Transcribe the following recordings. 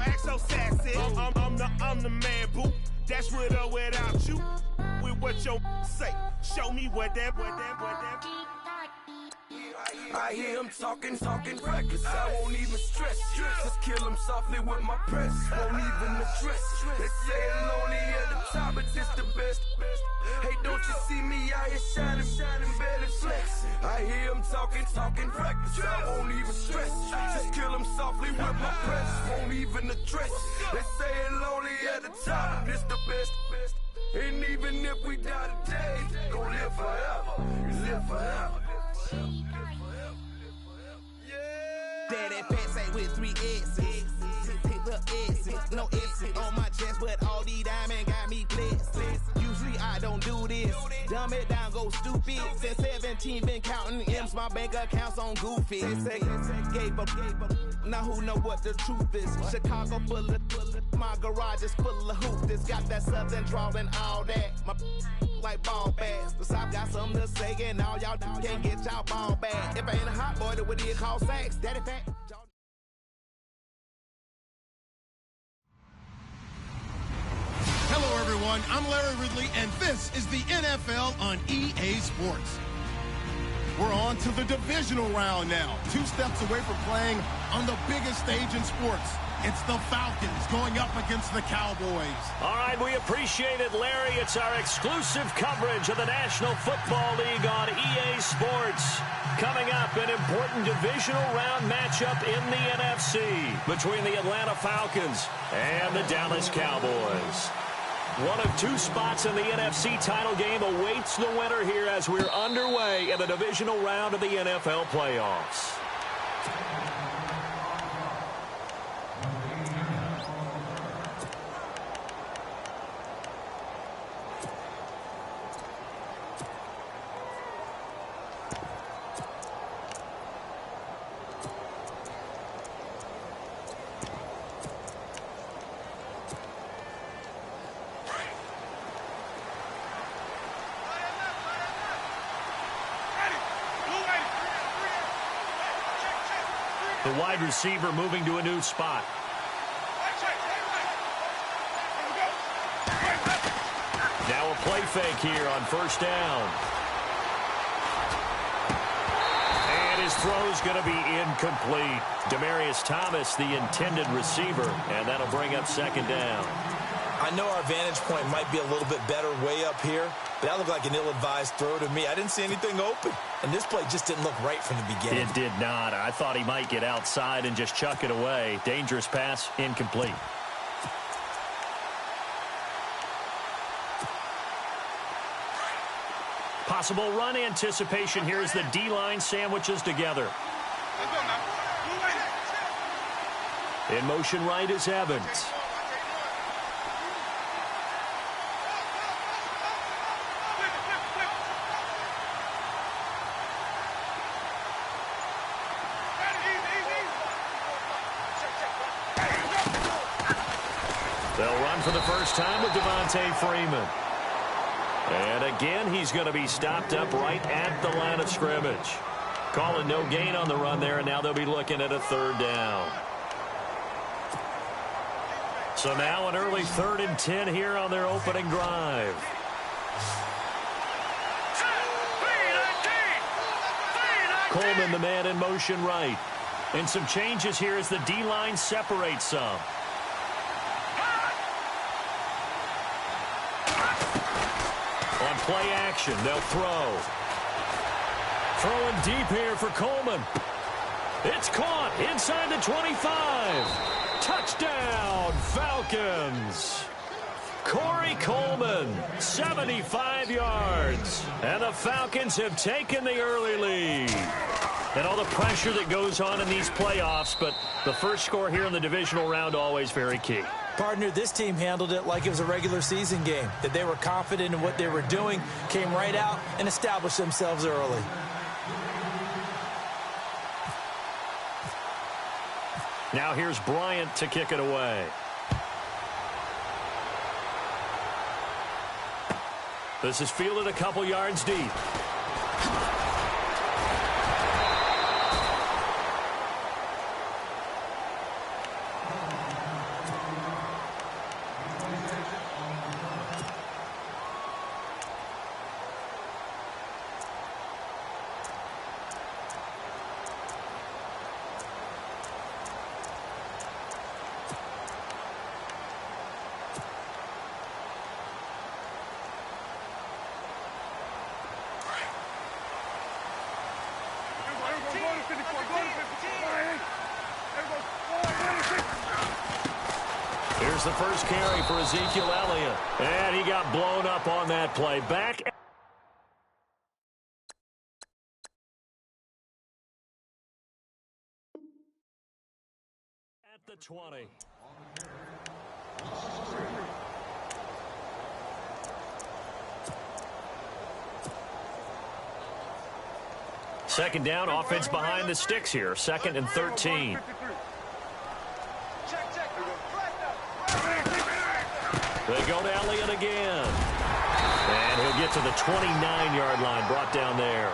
don't act so sassy. I'm the man, boo. That's with or without you. With what your say. Show me what that. I hear him talking reckless. I won't even stress. Just kill him softly with my press. Won't even address. They say it's lonely at the top, but this the best. Hey, don't you see me out here shining, barely flex. I hear him talking reckless. I won't even stress. Just kill him softly with my press. Won't even address. They say it's lonely at the top, but this the best. And even if we die today, gon' live forever. Live forever. Daddy pants ain't with 3 X's. The X's, no X's on my chest, but all these diamonds got me blessed. Usually I don't do this. Dumb it down, go stupid. Since 17 been counting M's, my bank accounts on goofy. Say gave up. Now who know what the truth is? Chicago full of my garage is full of hoopers. Got that southern drawl and all that. My like ball bags. The South got something to say, and all y'all can't get y'all ball back. If I ain't a hot boy, then what do you call sex? Daddy fat. Hello, everyone. I'm Larry Ridley, and this is the NFL on EA Sports. We're on to the divisional round now. 2 steps away from playing on the biggest stage in sports. It's the Falcons going up against the Cowboys. All right, we appreciate it, Larry. It's our exclusive coverage of the National Football League on EA Sports. Coming up, an important divisional round matchup in the NFC between the Atlanta Falcons and the Dallas Cowboys. One of 2 spots in the NFC title game awaits the winner here as we're underway in the divisional round of the NFL playoffs. The wide receiver moving to a new spot. Now a play fake here on first down. And his throw's going to be incomplete. Demaryius Thomas, the intended receiver, and that'll bring up second down. I know our vantage point might be a little bit better way up here, but that looked like an ill-advised throw to me. I didn't see anything open, and this play just didn't look right from the beginning. It did not. I thought he might get outside and just chuck it away. Dangerous pass, incomplete. Possible run anticipation here as the D-line sandwiches together. In motion right is Evans. They'll run for the first time with Devontae Freeman. And again, he's going to be stopped up right at the line of scrimmage. Calling no gain on the run there, and now they'll be looking at a third down. So now an early 3rd and 10 here on their opening drive. Coleman, the man in motion right. And some changes here as the D-line separates some. On play action, they'll throw. Throwing deep here for Coleman. It's caught inside the 25. Touchdown, Falcons. Corey Coleman, 75 yards. And the Falcons have taken the early lead. And all the pressure that goes on in these playoffs, but the first score here in the divisional round always very key. Partner, this team handled it like it was a regular season game, that they were confident in what they were doing, came right out and established themselves early. Now here's Bryant to kick it away. This is fielded a couple yards deep. There's the first carry for Ezekiel Elliott. And he got blown up on that play. Back at the 20. Second down, offense behind the sticks here. 2nd and 13. They go to Elliott again. And he'll get to the 29-yard line, brought down there.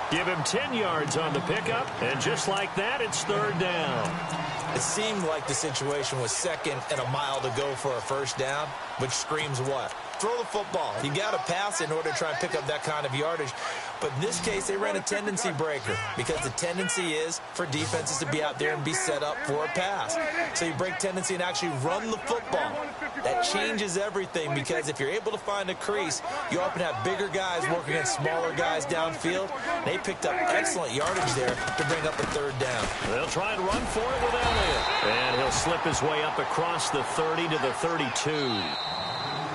Give him 10 yards on the pickup, and just like that, it's 3rd down. It seemed like the situation was 2nd and a mile to go for a first down, which screams what? Throw the football. You got to pass in order to try and pick up that kind of yardage. But in this case, they ran a tendency breaker because the tendency is for defenses to be out there and be set up for a pass. So you break tendency and actually run the football. That changes everything because if you're able to find a crease, you often have bigger guys working against smaller guys downfield. They picked up excellent yardage there to bring up a 3rd down. They'll try and run for it with Elliott. And he'll slip his way up across the 30 to the 32.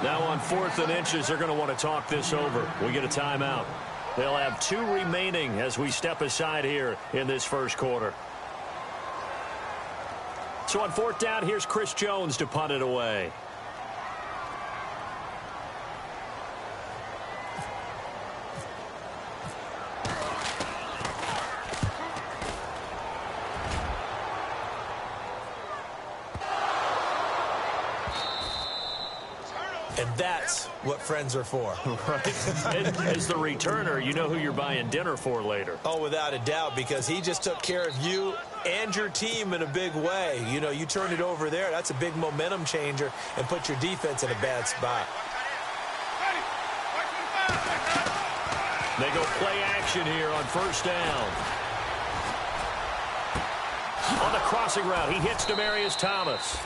Now on 4th and inches, they're going to want to talk this over. We get a timeout. They'll have 2 remaining as we step aside here in this first quarter. So on 4th down, here's Chris Jones to punt it away. And that's what friends are for. Right. As the returner, you know who you're buying dinner for later. Oh, without a doubt, because he just took care of you and your team in a big way. You know, you turned it over there. That's a big momentum changer and put your defense in a bad spot. They go play action here on 1st down. On the crossing route, he hits Demaryius Thomas.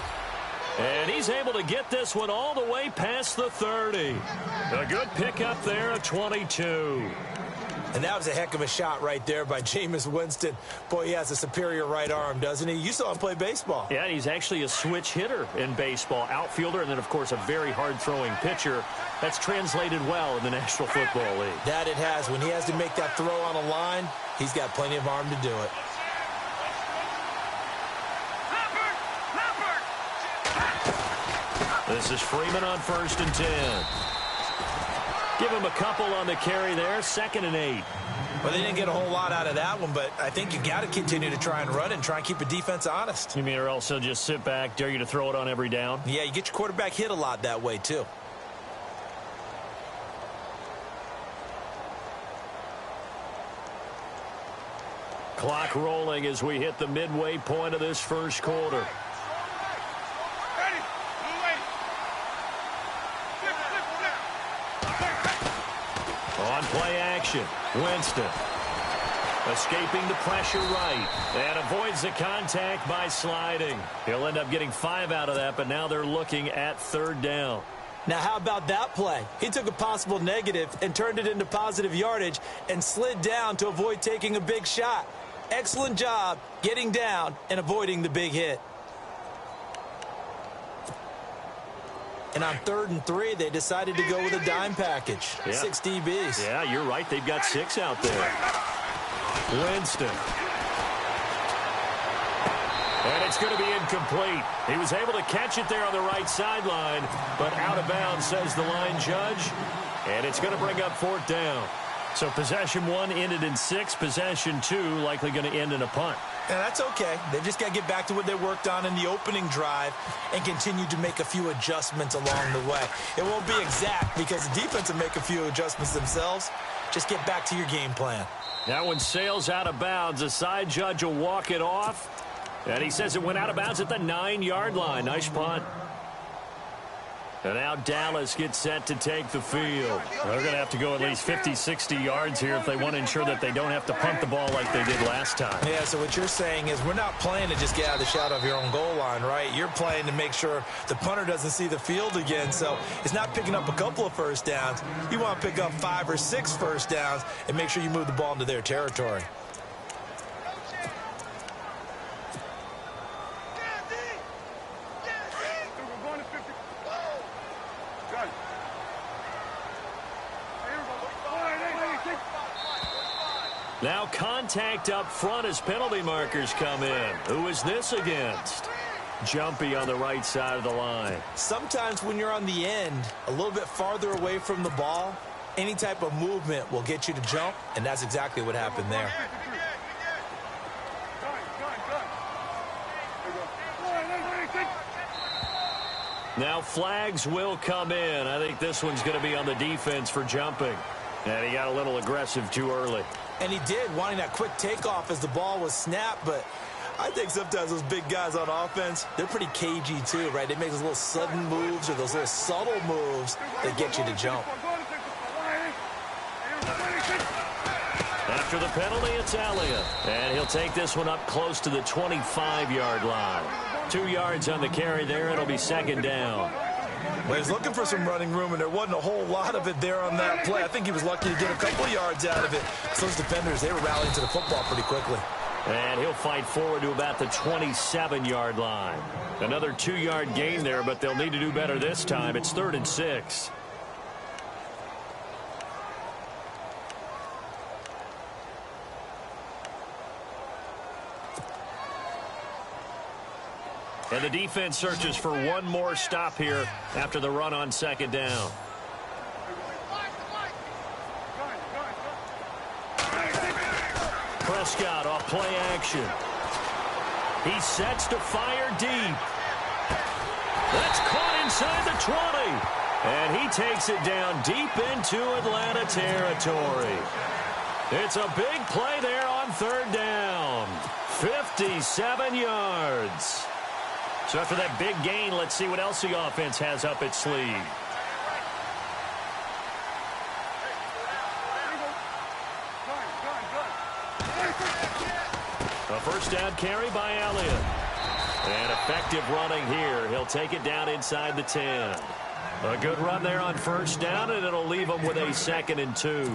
And he's able to get this one all the way past the 30. A good pickup there at 22. And that was a heck of a shot right there by Jameis Winston. Boy, he has a superior right arm, doesn't he? You saw him play baseball. Yeah, he's actually a switch hitter in baseball. Outfielder, and then, of course, a very hard-throwing pitcher. That's translated well in the National Football League. That it has. When he has to make that throw on a line, he's got plenty of arm to do it. This is Freeman on 1st and 10. Give him a couple on the carry there, 2nd and 8. Well, they didn't get a whole lot out of that one, but I think you got to continue to try and run and try and keep a defense honest. You mean or else he'll just sit back, dare you to throw it on every down? Yeah, you get your quarterback hit a lot that way, too. Clock rolling as we hit the midway point of this first quarter. On play action, Winston escaping the pressure right and avoids the contact by sliding. He'll end up getting 5 out of that, but now they're looking at 3rd down. Now, how about that play? He took a possible negative and turned it into positive yardage and slid down to avoid taking a big shot. Excellent job getting down and avoiding the big hit. And on 3rd and 3, they decided to go with a dime package. Yeah. 6 DBs. Yeah, you're right. They've got 6 out there. Winston. And it's going to be incomplete. He was able to catch it there on the right sideline, but out of bounds, says the line judge. And it's going to bring up 4th down. So possession 1 ended in 6. Possession 2 likely going to end in a punt. Yeah, that's okay. They've just got to get back to what they worked on in the opening drive and continue to make a few adjustments along the way. It won't be exact because the defense will make a few adjustments themselves. Just get back to your game plan. That one sails out of bounds. The side judge will walk it off. And he says it went out of bounds at the 9-yard line. Nice punt. And now Dallas gets set to take the field. They're going to have to go at least 50, 60 yards here if they want to ensure that they don't have to punt the ball like they did last time. Yeah, so what you're saying is we're not playing to just get out of the shadow of your own goal line, right? You're playing to make sure the punter doesn't see the field again. So it's not picking up a couple of first downs. You want to pick up 5 or 6 first downs and make sure you move the ball into their territory. Now contact up front as penalty markers come in. Who is this against? Jumpy on the right side of the line. Sometimes when you're on the end, a little bit farther away from the ball, any type of movement will get you to jump, and that's exactly what happened there. Now flags will come in. I think this one's going to be on the defense for jumping. And he got a little aggressive too early. And he did, wanting that quick takeoff as the ball was snapped, but I think sometimes those big guys on offense, they're pretty cagey too, right? They make those little sudden moves or those little subtle moves that get you to jump. After the penalty, it's Elliott. And he'll take this one up close to the 25-yard line. 2 yards on the carry there. It'll be second down. Well, he's looking for some running room, and there wasn't a whole lot of it there on that play. I think he was lucky to get a couple of yards out of it. So those defenders, they were rallying to the football pretty quickly. And he'll fight forward to about the 27-yard line. Another 2-yard gain there, but they'll need to do better this time. It's 3rd and 6. And the defense searches for one more stop here after the run on second down. Prescott off play action. He sets to fire deep. That's caught inside the 20. And he takes it down deep into Atlanta territory. It's a big play there on 3rd down. 57 yards. So after that big gain, let's see what else the offense has up its sleeve. A first down carry by Elliott. And effective running here. He'll take it down inside the 10. A good run there on first down, and it'll leave him with a 2nd and 2.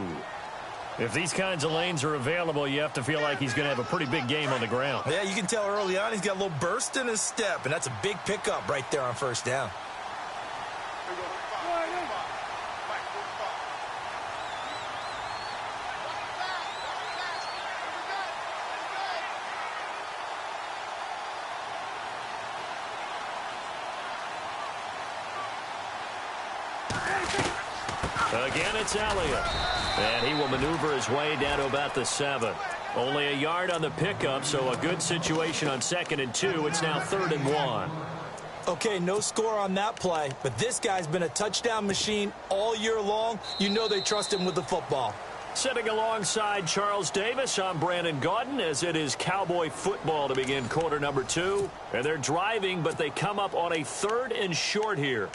If these kinds of lanes are available, you have to feel like he's going to have a pretty big game on the ground. Yeah, you can tell early on he's got a little burst in his step, and that's a big pickup right there on first down. Again, it's Elliott. And he will maneuver his way down to about the 7. Only a yard on the pickup, so a good situation on 2nd and 2. It's now 3rd and 1. Okay, no score on that play, but this guy's been a touchdown machine all year long. You know they trust him with the football. Sitting alongside Charles Davis, I'm Brandon Gaudin, as it is Cowboy football to begin quarter number 2. And they're driving, but they come up on a 3rd and short here.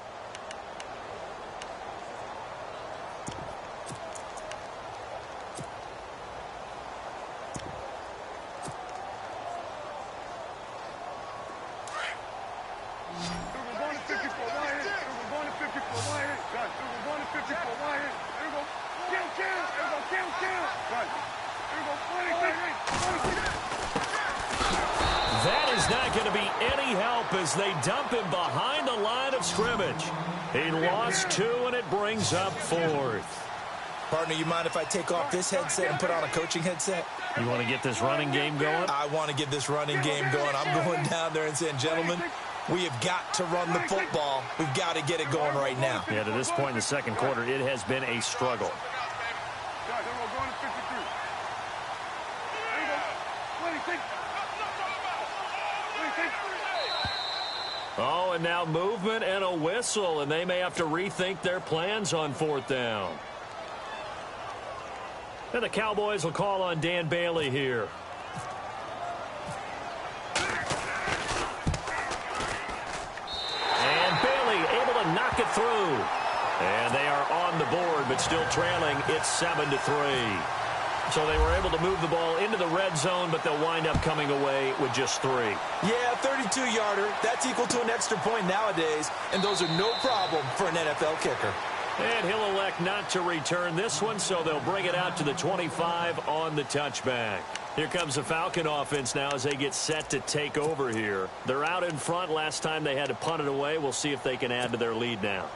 That is not going to be any help as they dump him behind the line of scrimmage. He lost 2, and it brings up 4th. Partner, you mind if I take off this headset and put on a coaching headset? You want to get this running game going? I want to get this running game going. I'm going down there and saying, gentlemen, we have got to run the football. We've got to get it going right now. Yeah, to this point in the second quarter, it has been a struggle. Oh, and now movement and a whistle, and they may have to rethink their plans on 4th down. And the Cowboys will call on Dan Bailey here. And Bailey able to knock it through. And they are on the board, but still trailing. It's 7-3. So they were able to move the ball into the red zone, but they'll wind up coming away with just 3. Yeah, 32-yarder. That's equal to an extra point nowadays, and those are no problem for an NFL kicker. And he'll elect not to return this one, so they'll bring it out to the 25 on the touchback. Here comes the Falcon offense now as they get set to take over here. They're out in front. Last time they had to punt it away. We'll see if they can add to their lead now.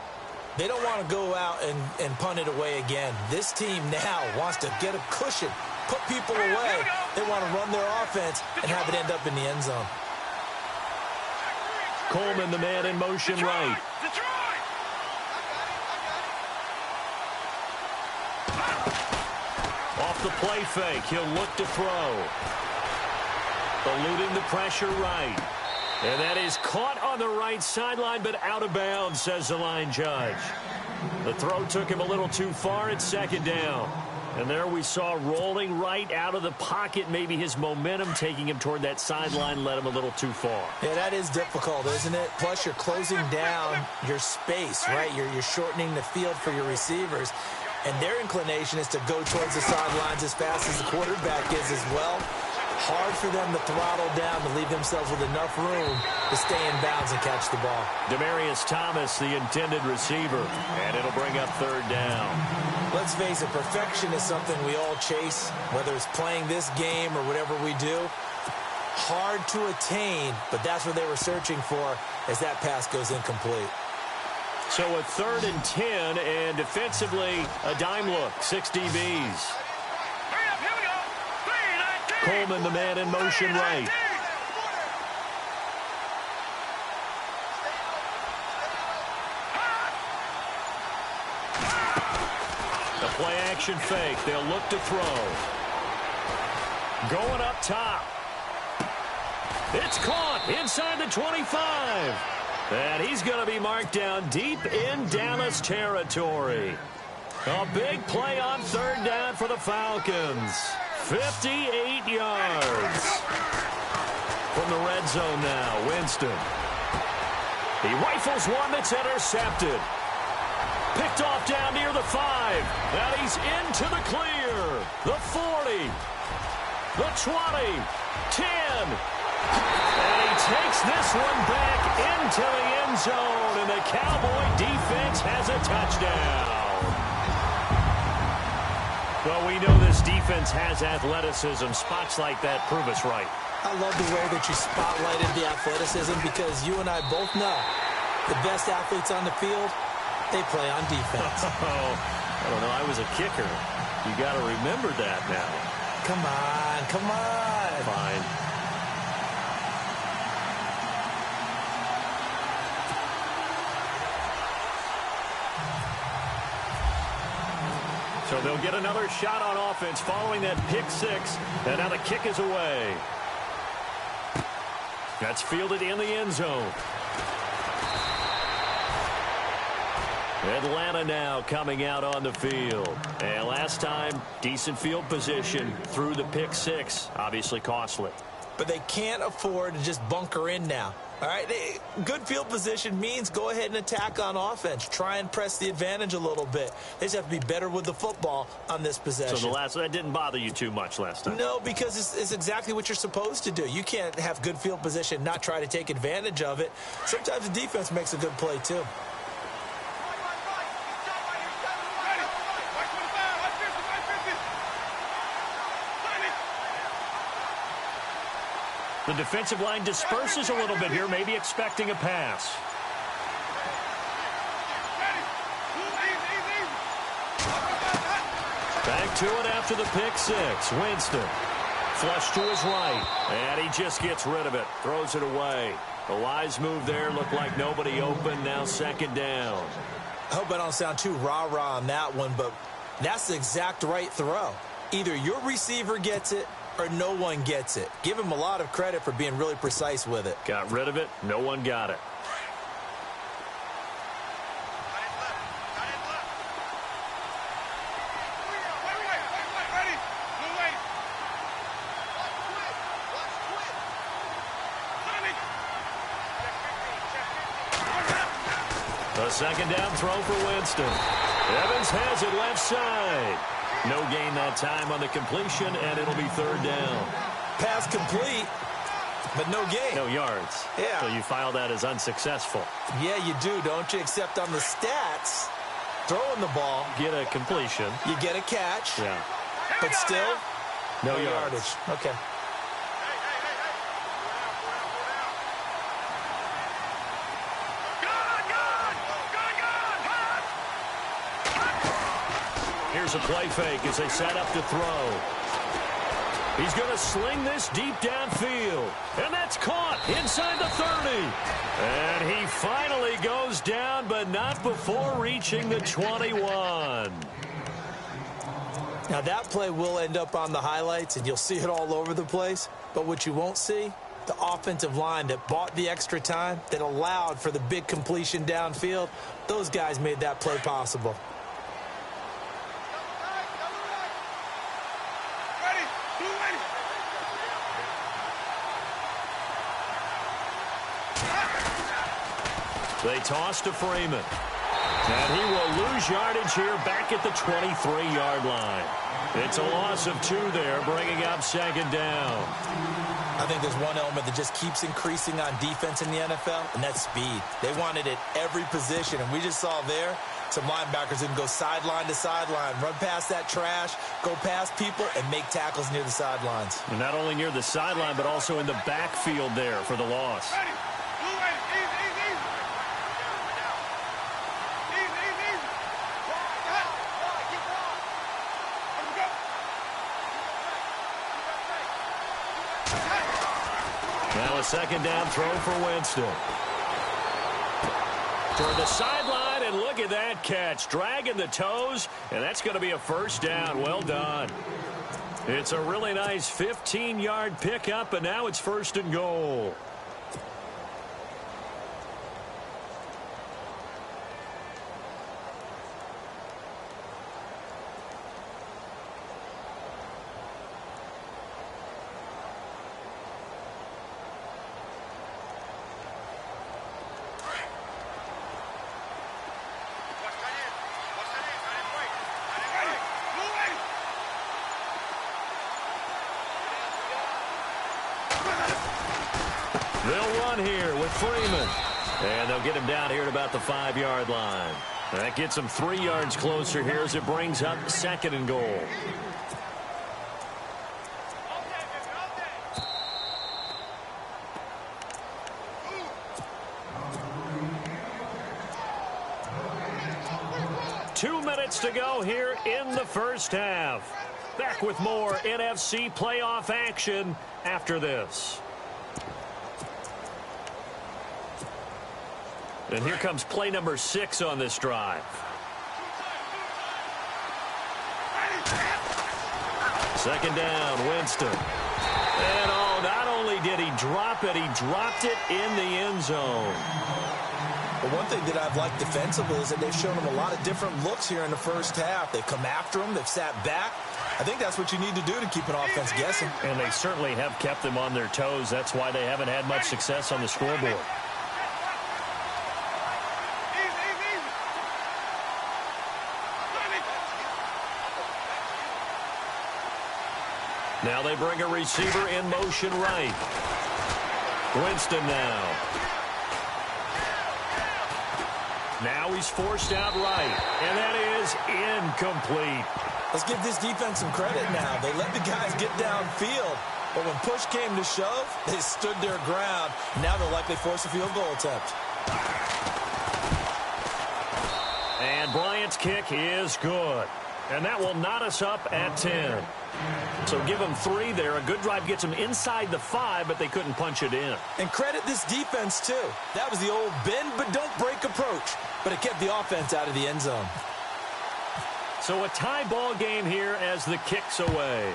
They don't want to go out and punt it away again. This team now wants to get a cushion, put people away. They want to run their offense and have it end up in the end zone. Coleman, the man in motion right. Off the play fake, he'll look to throw. Eluding the pressure right. And that is caught on the right sideline, but out of bounds, says the line judge. The throw took him a little too far at second down. And there we saw rolling right out of the pocket. Maybe his momentum taking him toward that sideline led him a little too far. Yeah, that is difficult, isn't it? Plus, you're closing down your space, right? You're shortening the field for your receivers. And their inclination is to go towards the sidelines as fast as the quarterback is as well. Hard for them to throttle down to leave themselves with enough room to stay in bounds and catch the ball. Demaryius Thomas, the intended receiver, and it'll bring up third down. Let's face it, perfection is something we all chase, whether it's playing this game or whatever we do. Hard to attain, but that's what they were searching for as that pass goes incomplete. So a 3rd and 10, and defensively, a dime look, 6 DBs. Coleman, the man in motion right. The play action fake. They'll look to throw. Going up top. It's caught inside the 25. And he's going to be marked down deep in Dallas territory. A big play on 3rd down for the Falcons. 58 yards. From the red zone now, Winston. He rifles one that's intercepted. Picked off down near the 5. And he's into the clear. The 40. The 20. 10. And he takes this one back into the end zone. And the Cowboy defense has a touchdown. Well, we know this defense has athleticism. Spots like that prove us right. I love the way that you spotlighted the athleticism because you and I both know the best athletes on the field, they play on defense. I don't know. I was a kicker. You got to remember that now. Come on, come on. Fine. So they'll get another shot on offense following that pick 6. And now the kick is away. That's fielded in the end zone. Atlanta now coming out on the field. And last time, decent field position through the pick 6. Obviously costly. But they can't afford to just bunker in now. All right, good field position means go ahead and attack on offense. Try and press the advantage a little bit. They just have to be better with the football on this possession. So that didn't bother you too much last time? No, because it's exactly what you're supposed to do. You can't have good field position, not try to take advantage of it. Sometimes the defense makes a good play, too. The defensive line disperses a little bit here, maybe expecting a pass. Back to it after the pick 6. Winston. Flush to his right. And he just gets rid of it. Throws it away. A wise move there. Looked like nobody open. Now 2nd down. I hope I don't sound too rah-rah on that one, but that's the exact right throw. Either your receiver gets it or no one gets it. Give him a lot of credit for being really precise with it. Got rid of it. No one got it. A 2nd down throw for Winston. Evans has it left side. No gain that time on the completion, and it'll be 3rd down. Pass complete, but no gain. No yards. Yeah. So you file that as unsuccessful. Yeah, you do, don't you? Except on the stats, throwing the ball. Get a completion. You get a catch. Yeah. But still, no yardage. Okay. Here's a play fake as they set up to throw. He's going to sling this deep downfield. And that's caught inside the 30. And he finally goes down, but not before reaching the 21. Now, that play will end up on the highlights, and you'll see it all over the place. But what you won't see, the offensive line that bought the extra time, that allowed for the big completion downfield, those guys made that play possible. They toss to Freeman. And he will lose yardage here back at the 23-yard line. It's a loss of 2 there, bringing up second down. I think there's one element that just keeps increasing on defense in the NFL, and that's speed. They want it at every position, and we just saw there some linebackers who can go sideline to sideline, run past that trash, go past people, and make tackles near the sidelines. And not only near the sideline, but also in the backfield there for the loss. Now a second down throw for Winston. Toward the sideline, and look at that catch. Dragging the toes, and that's going to be a first down. Well done. It's a really nice 15-yard pickup, and now it's first and goal. They'll run here with Freeman. And they'll get him down here at about the 5-yard line. That gets him 3 yards closer here as it brings up second and goal. Two minutes to go here in the first half. Back with more NFC playoff action after this. And here comes play number 6 on this drive. Second down, Winston. And not only did he drop it, he dropped it in the end zone. Well, one thing that I've liked defensively is that they've shown him a lot of different looks here in the first half. They've come after him. They've sat back. I think that's what you need to do to keep an offense guessing. And they certainly have kept them on their toes. That's why they haven't had much success on the scoreboard. Now they bring a receiver in motion right. Winston now. Now he's forced out right. And that is incomplete. Let's give this defense some credit now. They let the guys get downfield. But when push came to shove, they stood their ground. Now they'll likely force a field goal attempt. And Bryant's kick is good. And that will knot us up at 10. So give them 3 there. A good drive gets them inside the 5, but they couldn't punch it in. And credit this defense, too. That was the old bend but don't break approach. But it kept the offense out of the end zone. So a tie ball game here as the kick's away.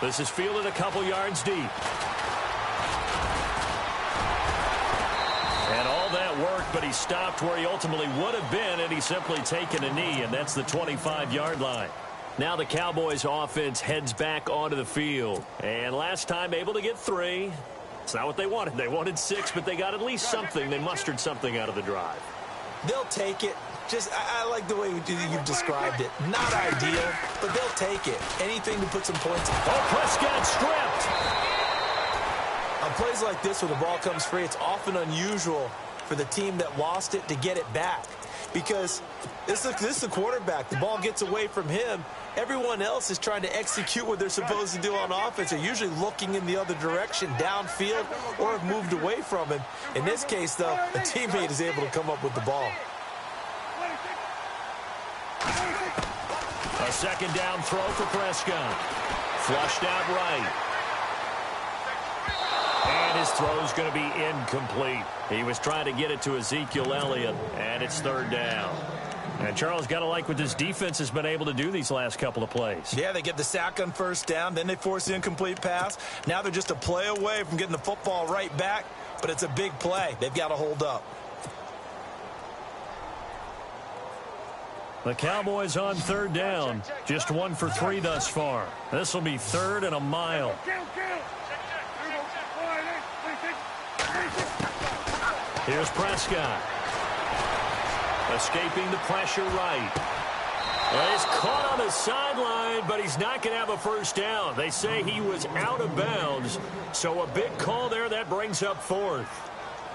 This is fielded a couple yards deep. And all that worked, but he stopped where he ultimately would have been, and he's simply taken a knee, and that's the 25-yard line. Now the Cowboys offense heads back onto the field. And last time able to get 3. It's not what they wanted. They wanted 6, but they got at least something. They mustered something out of the drive. They'll take it. I like the way you've described it. Not ideal, but they'll take it. Anything to put some points in. Oh, Prescott stripped. On plays like this where the ball comes free, it's often unusual for the team that lost it to get it back. Because this is the quarterback. The ball gets away from him. Everyone else is trying to execute what they're supposed to do on offense. They're usually looking in the other direction, downfield, or have moved away from him. In this case, though, the teammate is able to come up with the ball. A second down throw for Prescott. Flushed out right. And his throw's going to be incomplete. He was trying to get it to Ezekiel Elliott, and it's third down. And Charles, got to like what this defense has been able to do these last couple of plays. Yeah, they get the sack on first down, then they force the incomplete pass. Now they're just a play away from getting the football right back, but it's a big play. They've got to hold up. The Cowboys on third down, just 1 for 3 thus far. This will be third and a mile. Here's Prescott. Escaping the pressure right. He's caught on the sideline, but he's not going to have a first down. They say he was out of bounds, so a big call there that brings up fourth.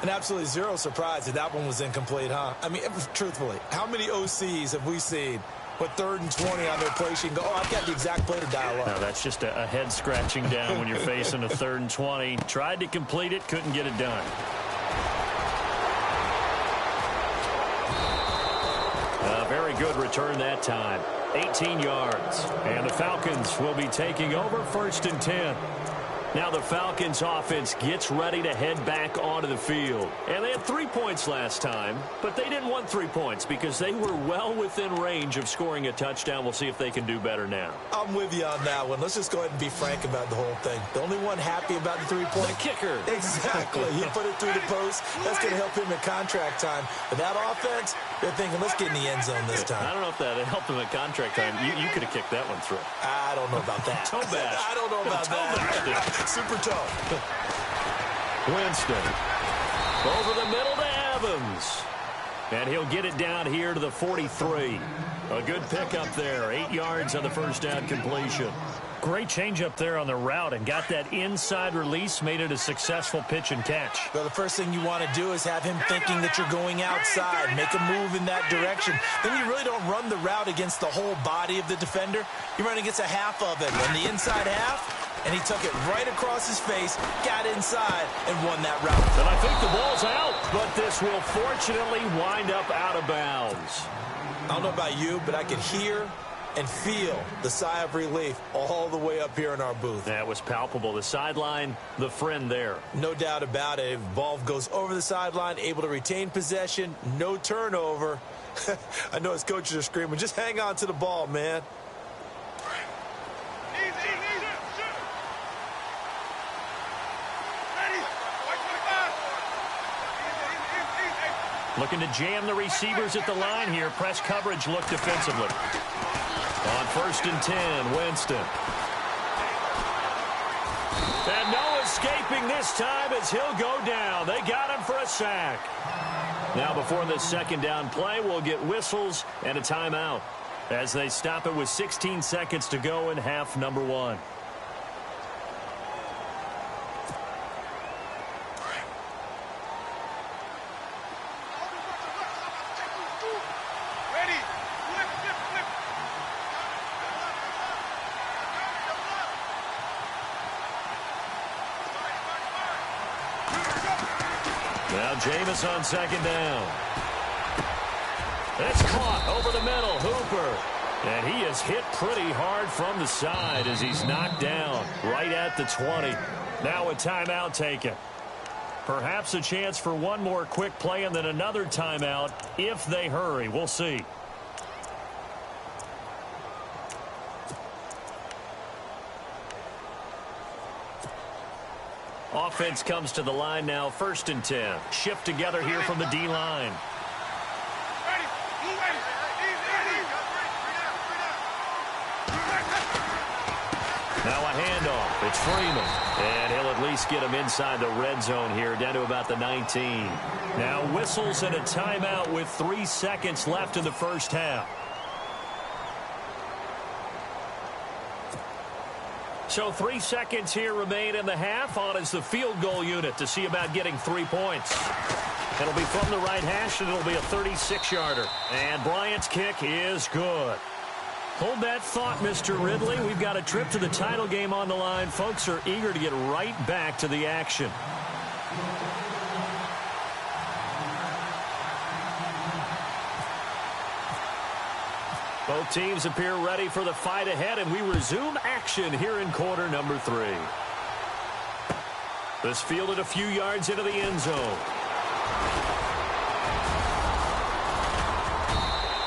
And absolutely zero surprise that one was incomplete, huh? I mean, truthfully, how many OCs have we seen with 3rd and 20 on their play sheet and go, oh, I've got the exact play to dial up? No, that's just a head scratching down when you're facing a 3rd and 20. Tried to complete it, couldn't get it done. A very good return that time. 18 yards. And the Falcons will be taking over 1st and 10. Now the Falcons offense gets ready to head back onto the field. And they had 3 points last time, but they didn't want 3 points because they were well within range of scoring a touchdown. We'll see if they can do better now. I'm with you on that one. Let's just go ahead and be frank about the whole thing. The only one happy about the 3-point. The kicker. Exactly. He put it through the post. That's going to help him in contract time. But that offense, they're thinking, let's get in the end zone this time. I don't know if that helped him in contract time. You could have kicked that one through. I don't know about that. Toe bash. I don't know about that. Super tough. Winston. Over the middle to Evans. And he'll get it down here to the 43. A good pickup there. 8 yards on the first down completion. Great change up there on the route and got that inside release, made it a successful pitch and catch. Well, the first thing you want to do is have him thinking that you're going outside, make a move in that direction. Then you really don't run the route against the whole body of the defender. You run against a half of it. On the inside half, and he took it right across his face, got inside, and won that route. And I think the ball's out, but this will fortunately wind up out of bounds. I don't know about you, but I could hear and feel the sigh of relief all the way up here in our booth. That was palpable. The sideline, the friend there. No doubt about it. If ball goes over the sideline, able to retain possession, no turnover. I know his coaches are screaming, just hang on to the ball, man. Looking to jam the receivers at the line here. Press coverage look defensively. On 1st and 10, Winston. And no escaping this time as he'll go down. They got him for a sack. Now before the second down play, we'll get whistles and a timeout as they stop it with 16 seconds to go in half number 1. Now Jameis on second down. It's caught over the middle. Hooper. And he is hit pretty hard from the side as he's knocked down right at the 20. Now a timeout taken. Perhaps a chance for one more quick play and then another timeout if they hurry. We'll see. Offense comes to the line now, 1st and 10. Shift together here from the D-line. Now a handoff. It's Freeman. And he'll at least get him inside the red zone here, down to about the 19. Now whistles and a timeout with 3 seconds left in the first half. So 3 seconds here remain in the half. On is the field goal unit to see about getting 3 points. It'll be from the right hash, and it'll be a 36-yarder. And Bryant's kick is good. Hold that thought, Mr. Ridley. We've got a trip to the title game on the line. Folks are eager to get right back to the action. Both teams appear ready for the fight ahead, and we resume action here in quarter number 3. This fielded a few yards into the end zone.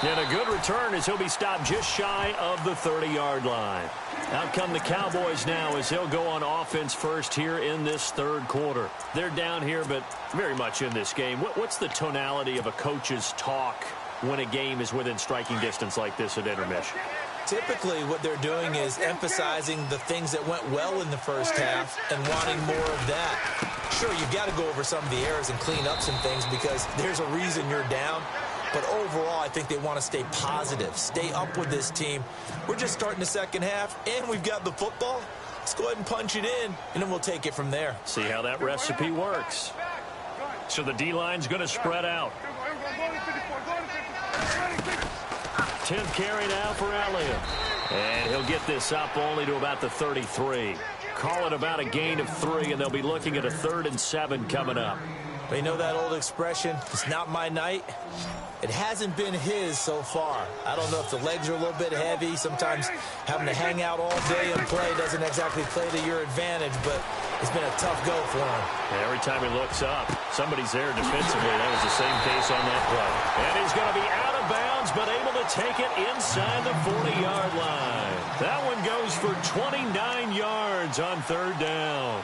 And a good return as he'll be stopped just shy of the 30-yard line. Out come the Cowboys now as they'll go on offense first here in this third quarter. They're down here, but very much in this game. What's the tonality of a coach's talk when a game is within striking distance like this at intermission? Typically, what they're doing is emphasizing the things that went well in the first half and wanting more of that. Sure, you've got to go over some of the errors and clean up some things because there's a reason you're down. But overall, I think they want to stay positive, stay up with this team. We're just starting the second half, and we've got the football. Let's go ahead and punch it in, and then we'll take it from there. See how that recipe works. So the D-line's going to spread out. 10th carry now for Elliott. And he'll get this up only to about the 33. Call it about a gain of 3, and they'll be looking at a 3rd and 7 coming up. Well, you know that old expression, it's not my night? It hasn't been his so far. I don't know if the legs are a little bit heavy. Sometimes having to hang out all day and play doesn't exactly play to your advantage, but it's been a tough go for him. And every time he looks up, somebody's there defensively. That was the same case on that play. And he's going to be out of bounds, but able to take it inside the 40-yard line. That one goes for 29 yards on 3rd down.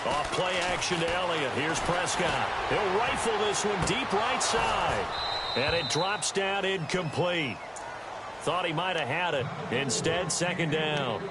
Off play action to Elliott. Here's Prescott. He'll rifle this one deep right side. And it drops down incomplete. Thought he might have had it. Instead, 2nd down.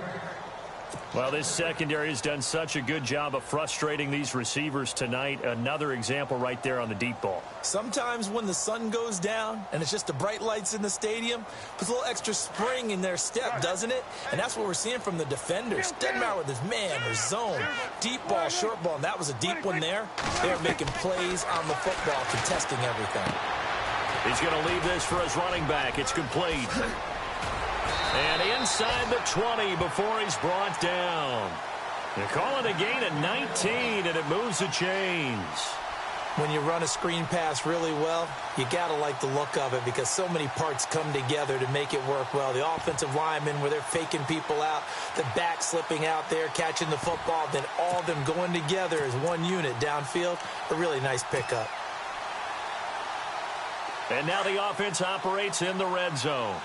Well, this secondary has done such a good job of frustrating these receivers tonight. Another example right there on the deep ball. Sometimes when the sun goes down and it's just the bright lights in the stadium, puts a little extra spring in their step, doesn't it? And that's what we're seeing from the defenders. Doesn't matter whether it's man or zone, deep ball, short ball, and that was a deep one there. They're making plays on the football, contesting everything. He's going to leave this for his running back. It's complete. And inside the 20 before he's brought down. They call it a gain of 19, and it moves the chains. When you run a screen pass really well, you got to like the look of it because so many parts come together to make it work well. The offensive linemen, where they're faking people out, the back slipping out there, catching the football, then all of them going together as one unit downfield. A really nice pickup. And now the offense operates in the red zone.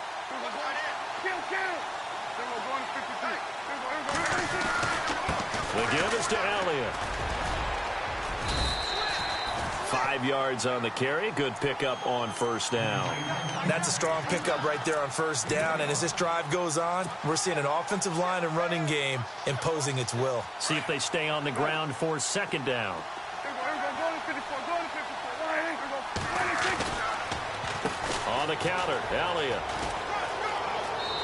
The give is to Elliott. 5 yards on the carry. Good pickup on 1st down. That's a strong pickup right there on 1st down. And as this drive goes on, we're seeing an offensive line and running game imposing its will. See if they stay on the ground for 2nd down. On the counter, Elliott.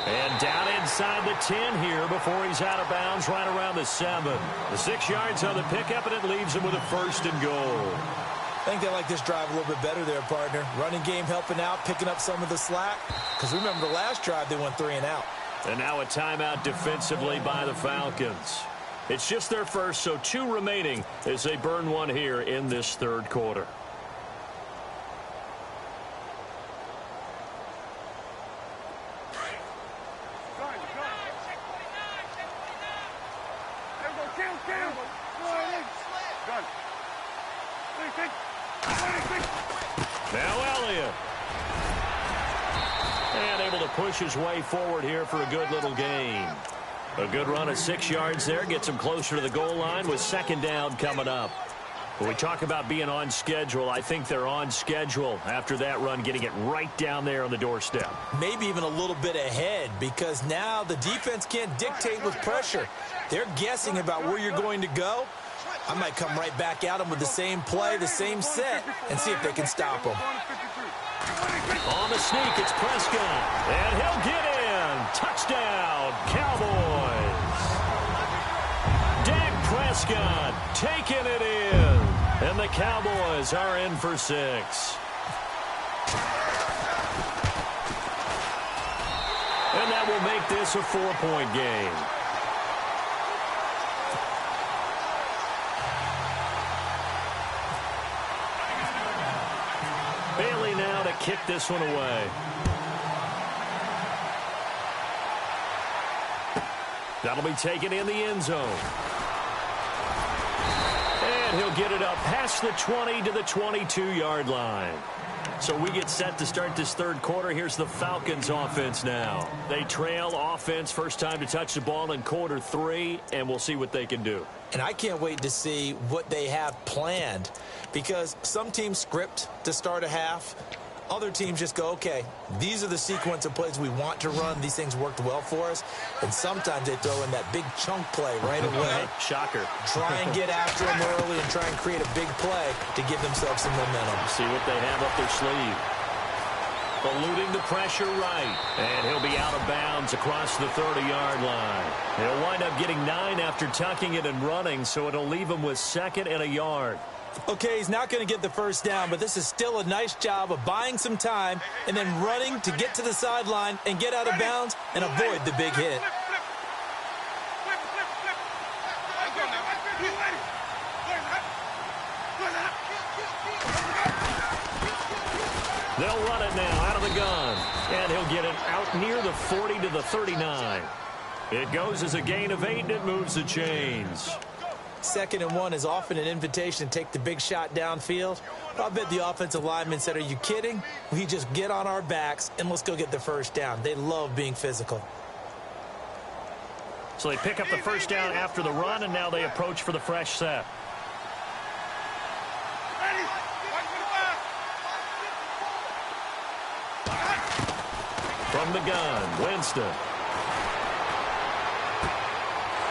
And down inside the 10 here before he's out of bounds right around the 7. The 6 yards on the pickup, and it leaves him with a 1st and goal. I think they like this drive a little bit better there, partner. Running game helping out, picking up some of the slack. Because remember the last drive, they went 3 and out. And now a timeout defensively by the Falcons. It's just their first, so 2 remaining as they burn one here in this 3rd quarter. Now Elliott. And able to push his way forward here for a good little gain. A good run of 6 yards there. Gets him closer to the goal line with 2nd down coming up. When we talk about being on schedule, I think they're on schedule after that run, getting it right down there on the doorstep. Maybe even a little bit ahead because now the defense can't dictate with pressure. They're guessing about where you're going to go. I might come right back at them with the same play, the same set, and see if they can stop them. On the sneak, it's Prescott, and he'll get in. Touchdown, Cowboys. Dak Prescott taking it in, and the Cowboys are in for 6. will make this a 4-point game. Bailey now to kick this one away. That'll be taken in the end zone. And he'll get it up past the 20 to the 22-yard line. So we get set to start this third quarter. Here's the Falcons offense now. They trail offense, first time to touch the ball in quarter 3, and we'll see what they can do. And I can't wait to see what they have planned, because some teams script to start a half. Other teams just go, okay, these are the sequence of plays we want to run. These things worked well for us. And sometimes they throw in that big chunk play right away. Shocker. Try and get after them early and try and create a big play to give themselves some momentum. See what they have up their sleeve. Eluding the pressure right. And he'll be out of bounds across the 30-yard line. He'll wind up getting 9 after tucking it and running, so it'll leave him with 2nd and a yard. Okay, he's not going to get the first down, but this is still a nice job of buying some time and then running to get to the sideline and get out of bounds and avoid the big hit. They'll run it now out of the gun, and he'll get it out near the 40 to the 39. It goes as a gain of 8, and it moves the chains. 2nd and 1 is often an invitation to take the big shot downfield. I bet the offensive lineman said, are you kidding? We just get on our backs and let's go get the first down. They love being physical. So they pick up the first down after the run, and now they approach for the fresh set. From the gun, Winston.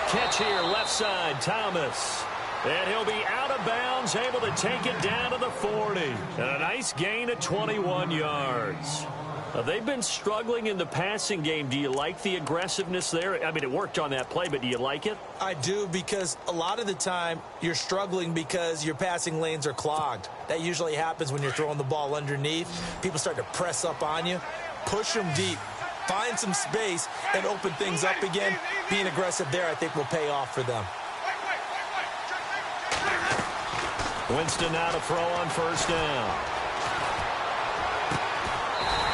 Catch here, left side, Thomas. And he'll be out of bounds, able to take it down to the 40. And a nice gain of 21 yards. They've been struggling in the passing game. Do you like the aggressiveness there? I mean, it worked on that play, but do you like it? I do, because a lot of the time you're struggling because your passing lanes are clogged. That usually happens when you're throwing the ball underneath. People start to press up on you. Push them deep. Find some space and open things up again. Being aggressive there, I think, will pay off for them. Winston now to throw on first down.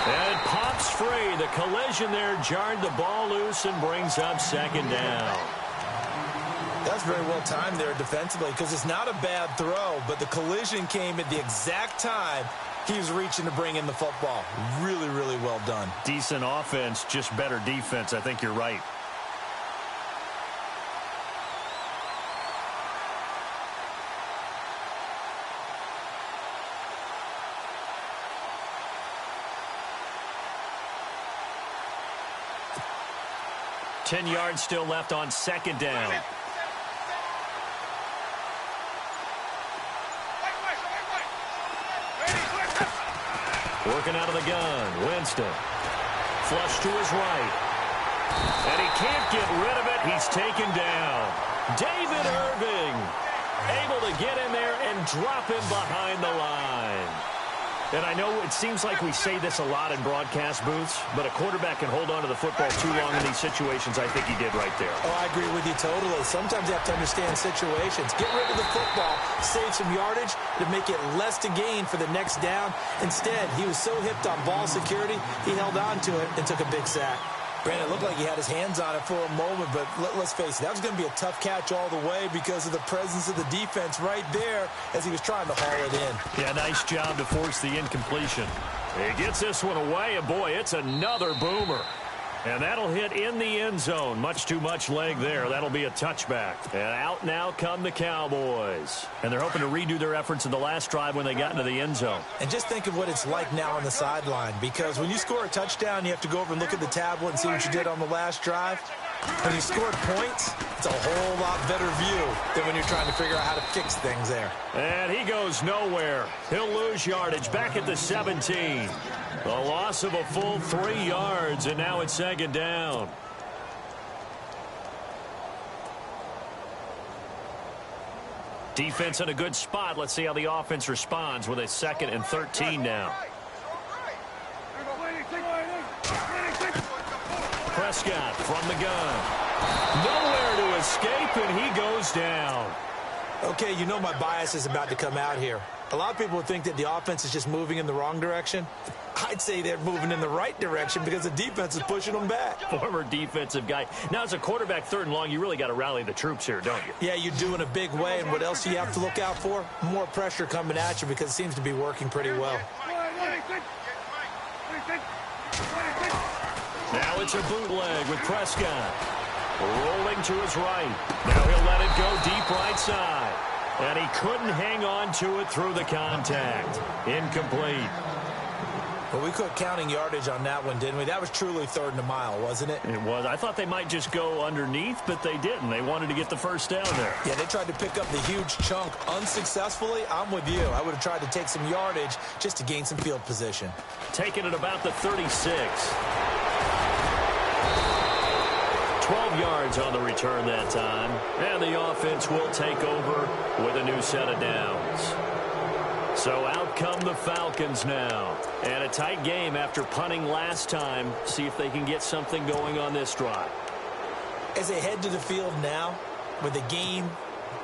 And it pops free. The collision there jarred the ball loose and brings up 2nd down. That's very well timed there defensively, because it's not a bad throw, but the collision came at the exact time he was reaching to bring in the football. Really, really well done. Decent offense, just better defense. I think you're right. Ten yards still left on 2nd down. Working out of the gun, Winston. Flush to his right. And he can't get rid of it. He's taken down. David Irving able to get in there and drop him behind the line. And I know it seems like we say this a lot in broadcast booths, but a quarterback can hold on to the football too long in these situations. I think he did right there. Oh, I agree with you totally. Sometimes you have to understand situations. Get rid of the football, save some yardage to make it less to gain for the next down. Instead, he was so hipped on ball security, he held on to it and took a big sack. Brandon, it looked like he had his hands on it for a moment, but let's face it, that was going to be a tough catch all the way because of the presence of the defense right there as he was trying to haul it in. Yeah, nice job to force the incompletion. He gets this one away, and boy, it's another boomer. And that'll hit in the end zone. Much too much leg there. That'll be a touchback. And out now come the Cowboys. And they're hoping to redo their efforts in the last drive when they got into the end zone. And just think of what it's like now on the sideline, because when you score a touchdown, you have to go over and look at the tablet and see what you did on the last drive. When you scored points, it's a whole lot better view than when you're trying to figure out how to fix things there. And he goes nowhere. He'll lose yardage back at the 17. The loss of a full 3 yards, and now it's 2nd down. Defense in a good spot. Let's see how the offense responds with a 2nd and 13 now. Prescott from the gun. Nowhere to escape, and he goes down. Okay, you know my bias is about to come out here. A lot of people would think that the offense is just moving in the wrong direction. I'd say they're moving in the right direction because the defense is pushing them back. Former defensive guy. Now, as a quarterback, 3rd and long, you really got to rally the troops here, don't you? Yeah, you do in a big way. And what else do you have to look out for? More pressure coming at you because it seems to be working pretty well. Now it's a bootleg with Prescott. Rolling to his right. Now he'll let it go deep right side. And he couldn't hang on to it through the contact. Incomplete. Well, we quit counting yardage on that one, didn't we? That was truly 3rd and a mile, wasn't it? It was. I thought they might just go underneath, but they didn't. They wanted to get the first down there. Yeah, they tried to pick up the huge chunk unsuccessfully. I'm with you. I would have tried to take some yardage just to gain some field position. Taking it about the 36. 12 yards on the return that time. And the offense will take over with a new set of downs. So out come the Falcons now. And a tight game after punting last time. See if they can get something going on this drive. As they head to the field now, with the game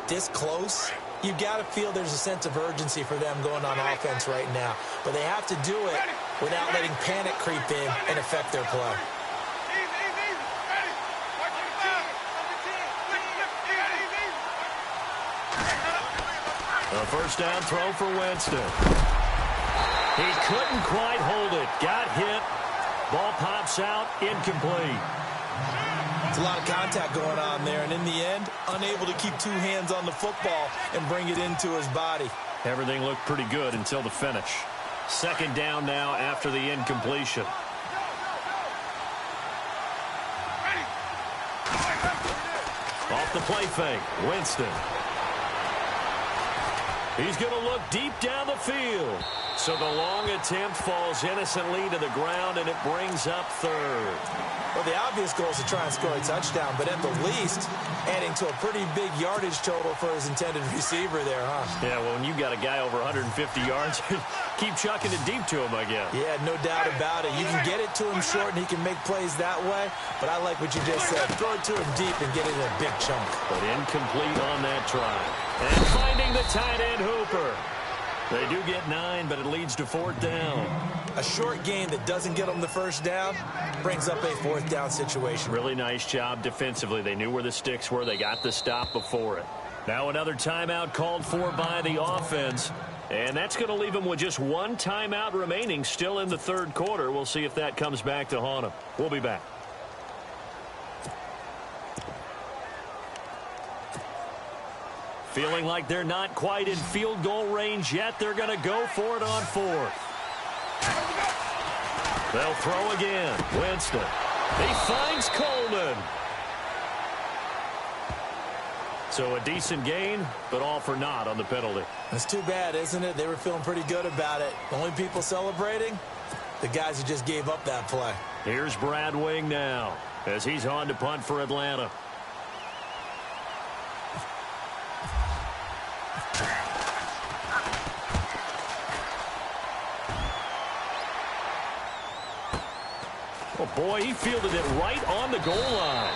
this close, you've got to feel there's a sense of urgency for them going on offense right now. But they have to do it without letting panic creep in and affect their play. A first down throw for Winston. He couldn't quite hold it. Got hit. Ball pops out. Incomplete. It's a lot of contact going on there, and in the end, unable to keep 2 hands on the football and bring it into his body. Everything looked pretty good until the finish. 2nd down now after the incompletion. Off the play fake. Winston. He's going to look deep down the field. So the long attempt falls innocently to the ground, and it brings up 3rd. Well, the obvious goal is to try and score a touchdown, but at the least, adding to a pretty big yardage total for his intended receiver there, huh? Yeah, well, when you've got a guy over 150 yards, keep chucking it deep to him, I guess. Yeah, no doubt about it. You can get it to him short, and he can make plays that way, but I like what you just said. Throw it to him deep and get it in a big chunk. But incomplete on that try. And finding the tight end, Hooper. They do get 9, but it leads to 4th down. A short gain that doesn't get them the first down brings up a 4th down situation. Really nice job defensively. They knew where the sticks were. They got the stop before it. Now another timeout called for by the offense. And that's going to leave them with just 1 timeout remaining still in the 3rd quarter. We'll see if that comes back to haunt them. We'll be back. Feeling like they're not quite in field goal range yet. They're going to go for it on 4th. They'll throw again. Winston. He finds Coleman. So a decent gain, but all for naught on the penalty. It's too bad, isn't it? They were feeling pretty good about it. The only people celebrating, the guys who just gave up that play. Here's Brad Wing now as he's on to punt for Atlanta. Oh, boy, he fielded it right on the goal line.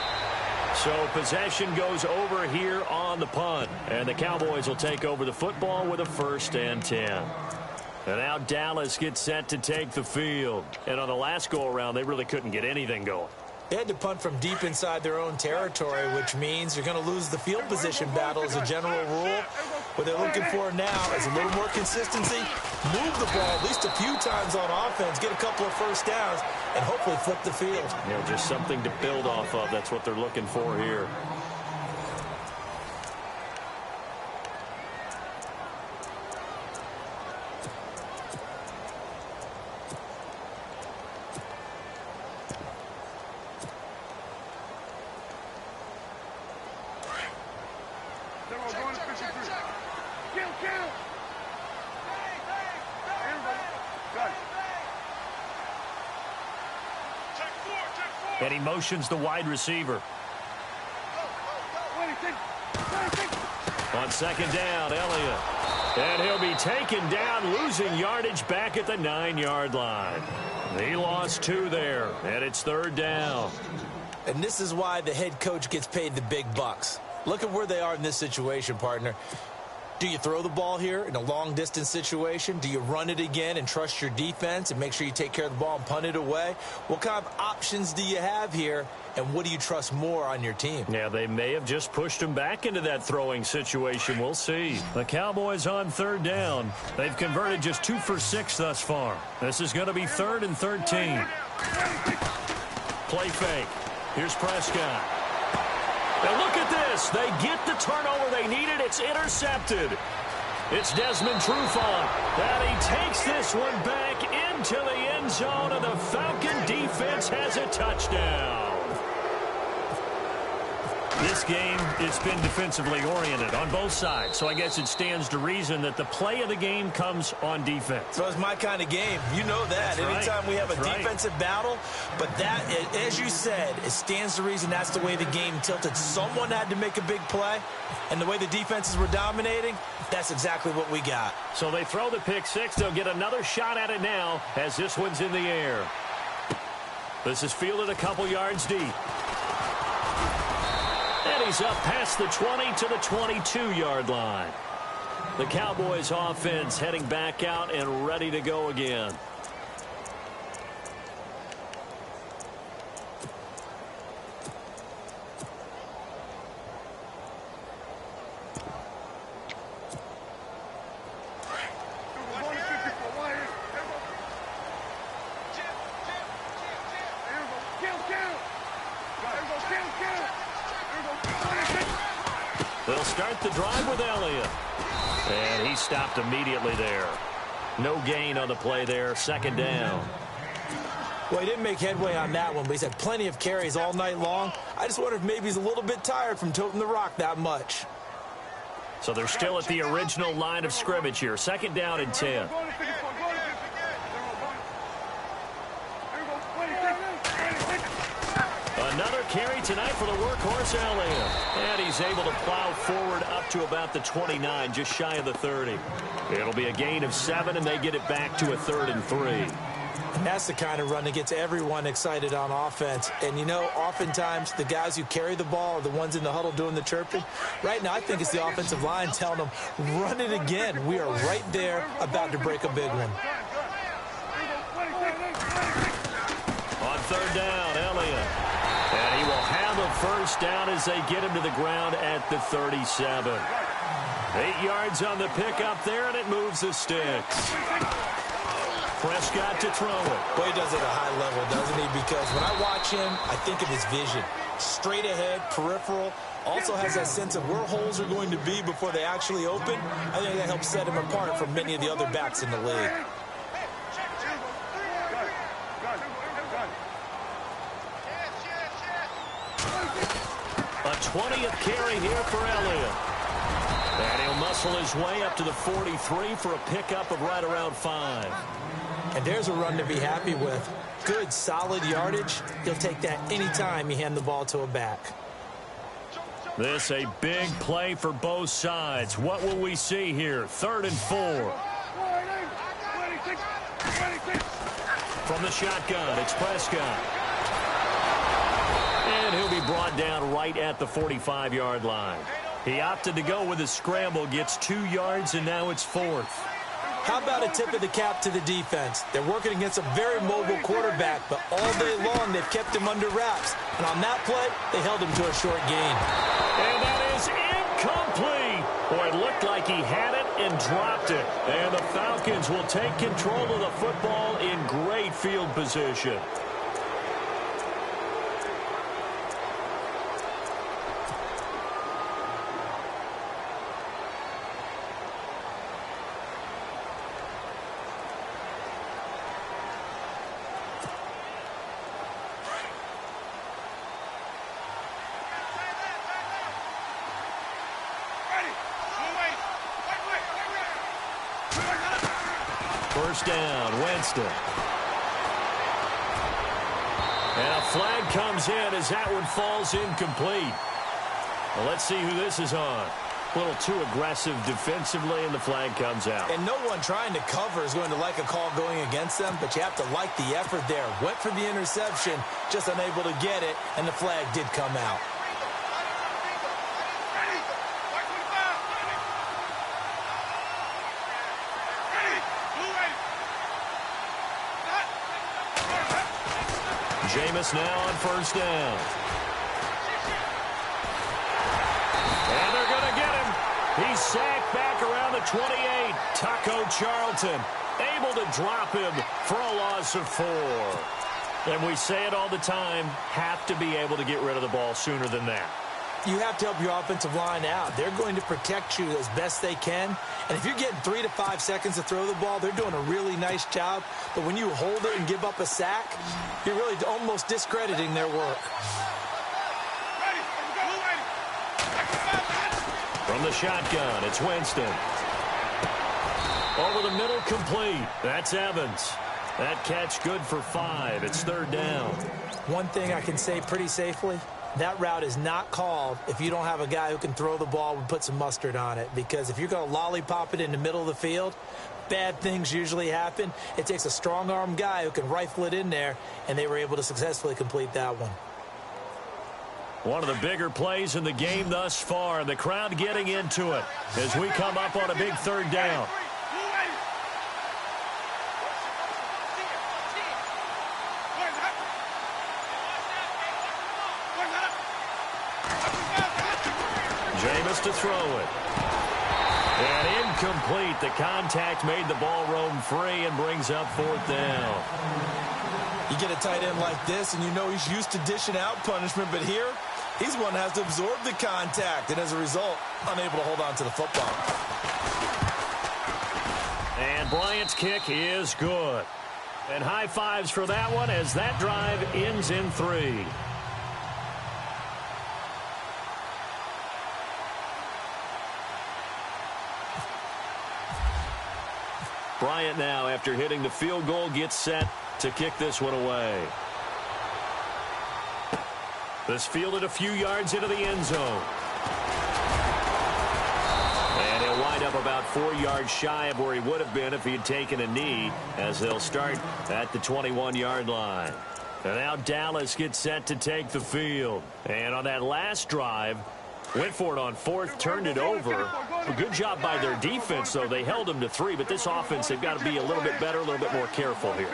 So possession goes over here on the punt. And the Cowboys will take over the football with a 1st and 10. And now Dallas gets set to take the field. And on the last go-around, they really couldn't get anything going. They had to punt from deep inside their own territory, which means you're going to lose the field position battle as a general rule. What they're looking for now is a little more consistency, move the ball at least a few times on offense, get a couple of first downs, and hopefully flip the field. You know, just something to build off of. That's what they're looking for here. And he motions the wide receiver. On 2nd down, Elliott. And he'll be taken down, losing yardage back at the 9-yard line. He lost 2 there, and it's 3rd down. And this is why the head coach gets paid the big bucks. Look at where they are in this situation, partner. Do you throw the ball here in a long-distance situation? Do you run it again and trust your defense and make sure you take care of the ball and punt it away? What kind of options do you have here, and what do you trust more on your team? Yeah, they may have just pushed him back into that throwing situation. We'll see. The Cowboys on 3rd down. They've converted just 2 for 6 thus far. This is going to be 3rd and 13. Play fake. Here's Prescott. And look at this. They get the turnover they needed. It's intercepted. It's Desmond Trufant. And he takes this one back into the end zone, and the Falcon defense has a touchdown. This game, it's been defensively oriented on both sides, so I guess it stands to reason that the play of the game comes on defense. So it's my kind of game. You know that. That's Anytime right. we have a That's defensive battle, but that, as you said, it stands to reason that's the way the game tilted. Someone had to make a big play, and the way the defenses were dominating, that's exactly what we got. So they throw the pick six. They'll get another shot at it now as this one's in the air. This is fielded a couple yards deep. And he's up past the 20 to the 22-yard line. The Cowboys offense heading back out and ready to go again. They'll start the drive with Elliott. And he stopped immediately there. No gain on the play there. 2nd down. Well, he didn't make headway on that one, but he's had plenty of carries all night long. I just wonder if maybe he's a little bit tired from toting the rock that much. So they're still at the original line of scrimmage here. 2nd down and 10. Another carry tonight for the workhorse Elliott. And he's able to plow forward up to about the 29, just shy of the 30. It'll be a gain of 7, and they get it back to a 3rd and 3. That's the kind of run that gets everyone excited on offense. And, you know, oftentimes the guys who carry the ball are the ones in the huddle doing the chirping. Right now, I think it's the offensive line telling them, run it again. We are right there about to break a big one. On 3rd down, Elliott. And he will have a 1st down as they get him to the ground at the 37. 8 yards on the pickup there, and it moves the sticks. Prescott to throw it. Boy, he does it at a high level, doesn't he? Because when I watch him, I think of his vision. Straight ahead, peripheral. Also has that sense of where holes are going to be before they actually open. I think that helps set him apart from many of the other backs in the league. A 20th carry here for Elliott. And he'll muscle his way up to the 43 for a pickup of right around 5. And there's a run to be happy with. Good, solid yardage. He'll take that anytime you hand the ball to a back. This a big play for both sides. What will we see here? 3rd and 4. From the shotgun, it's Prescott. And he'll be brought down right at the 45-yard line. He opted to go with a scramble, gets 2 yards, and now it's 4th. How about a tip of the cap to the defense? They're working against a very mobile quarterback, but all day long they've kept him under wraps. And on that play, they held him to a short gain. And that is incomplete. Boy, it looked like he had it and dropped it. And the Falcons will take control of the football in great field position. First down, Winston. And a flag comes in as that one falls incomplete. Well, let's see who this is on. A little too aggressive defensively, and the flag comes out. And no one trying to cover is going to like a call going against them, but you have to like the effort there. Went for the interception, just unable to get it, and the flag did come out. Jameis now on first down. And they're going to get him. He's sacked back around the 28. Taco Charlton able to drop him for a loss of 4. And we say it all the time, have to be able to get rid of the ball sooner than that. You have to help your offensive line out. They're going to protect you as best they can. And if you're getting 3 to 5 seconds to throw the ball, they're doing a really nice job. But when you hold it and give up a sack, you're really almost discrediting their work. From the shotgun, it's Winston. Over the middle, complete. That's Evans. That catch good for 5. It's third down. One thing I can say pretty safely, that route is not called if you don't have a guy who can throw the ball and put some mustard on it. Because if you're going to lollipop it in the middle of the field, bad things usually happen. It takes a strong-arm guy who can rifle it in there, and they were able to successfully complete that one. One of the bigger plays in the game thus far, and the crowd getting into it as we come up on a big third down. Jameis to throw it. And incomplete. The contact made the ball roam free and brings up fourth down. You get a tight end like this, and you know he's used to dishing out punishment, but here, he's one that has to absorb the contact, and as a result, unable to hold on to the football. And Bryant's kick is good. And high fives for that one as that drive ends in 3. Bryant now, after hitting the field goal, gets set to kick this one away. This fielded a few yards into the end zone. And he'll wind up about 4 yards shy of where he would have been if he had taken a knee, as they'll start at the 21-yard line. And now Dallas gets set to take the field. And on that last drive, went for it on 4th, turned it over. A good job by their defense, though. They held them to 3, but this offense, they've got to be a little bit better, a little bit more careful here.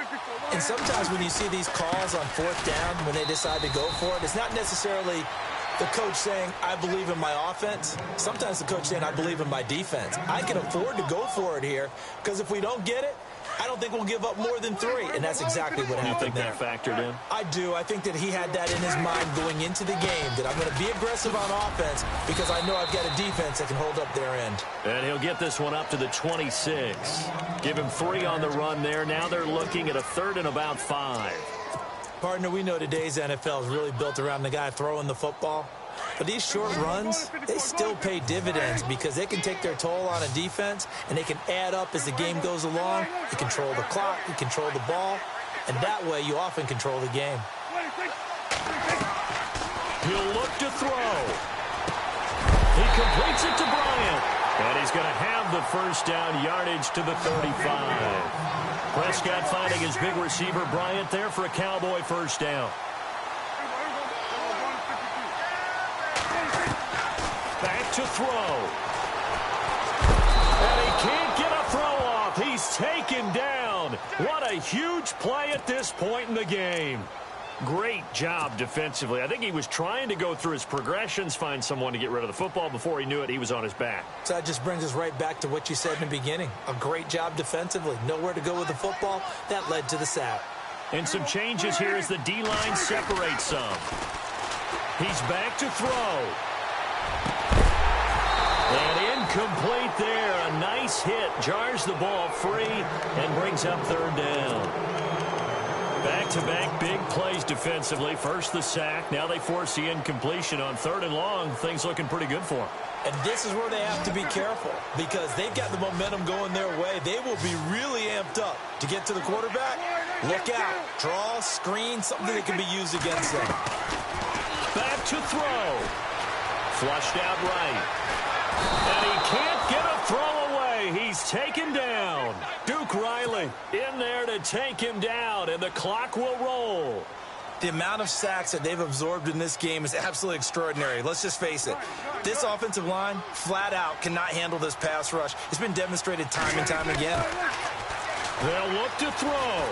And sometimes when you see these calls on 4th down, when they decide to go for it, it's not necessarily the coach saying, I believe in my offense. Sometimes the coach saying, I believe in my defense. I can afford to go for it here, because if we don't get it, I don't think we'll give up more than 3, and that's exactly what happened. You think that factored in? I do. I think that he had that in his mind going into the game, that I'm going to be aggressive on offense because I know I've got a defense that can hold up their end. And he'll get this one up to the 26. Give him 3 on the run there. Now they're looking at a 3rd and about 5. Partner, we know today's NFL is really built around the guy throwing the football. But these short runs, they still pay dividends because they can take their toll on a defense, and they can add up as the game goes along. You control the clock, you control the ball, and that way you often control the game. He'll look to throw. He completes it to Bryant, and he's going to have the first down yardage to the 35. Prescott finding his big receiver Bryant there for a Cowboy first down. Back to throw. And he can't get a throw off. He's taken down. What a huge play at this point in the game. Great job defensively. I think he was trying to go through his progressions, find someone to get rid of the football. Before he knew it, he was on his back. So that just brings us right back to what you said in the beginning. A great job defensively. Nowhere to go with the football. That led to the sack. And some changes here as the D-line separates some. He's back to throw. And incomplete there. A nice hit. Jars the ball free and brings up 3rd down. Back-to-back big plays defensively. First the sack. Now they force the incompletion on 3rd and long. Things looking pretty good for them. And this is where they have to be careful because they've got the momentum going their way. They will be really amped up to get to the quarterback. Look out. Draw, screen, something that can be used against them. Back to throw. Flushed out right. And he can't get a throw away. He's taken down. Duke Riley in there to take him down, and the clock will roll. The amount of sacks that they've absorbed in this game is absolutely extraordinary. Let's just face it. This offensive line, flat out, cannot handle this pass rush. It's been demonstrated time and time again. They'll look to throw.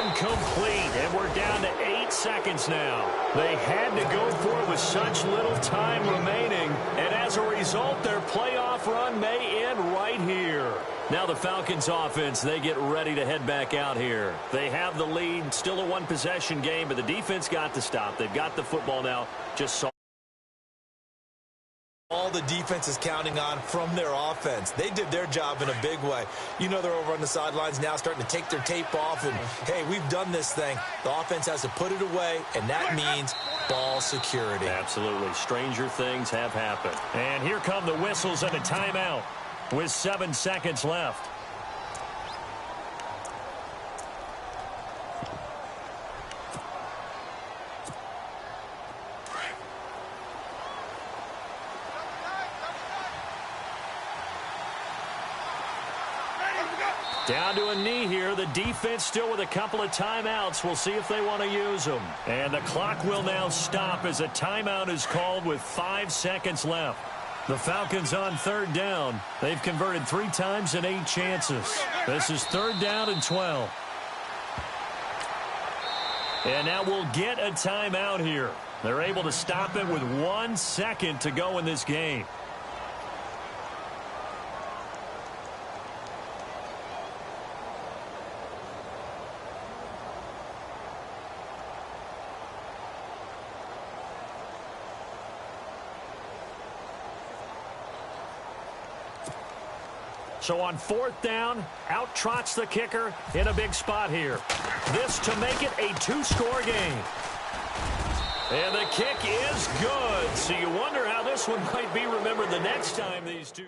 Incomplete, and we're down to 8 seconds now. They had to go for it with such little time remaining, and as a result, their playoff run may end right here. Now the Falcons offense, they get ready to head back out here. They have the lead, still a one-possession game, but the defense got to stop. They've got the football now. Just saw all the defense is counting on from their offense. They did their job in a big way. You know they're over on the sidelines now starting to take their tape off and, hey, we've done this thing. The offense has to put it away, and that means ball security. Absolutely. Stranger things have happened. And here come the whistles and a timeout with 7 seconds left. Down to a knee here. The defense still with a couple of timeouts. We'll see if they want to use them. And the clock will now stop as a timeout is called with 5 seconds left. The Falcons on 3rd down. They've converted 3 times and 8 chances. This is 3rd down and 12. And now we'll get a timeout here. They're able to stop it with 1 second to go in this game. So on 4th down, out trots the kicker in a big spot here. This to make it a 2-score game. And the kick is good. So you wonder how this one might be remembered the next time these two...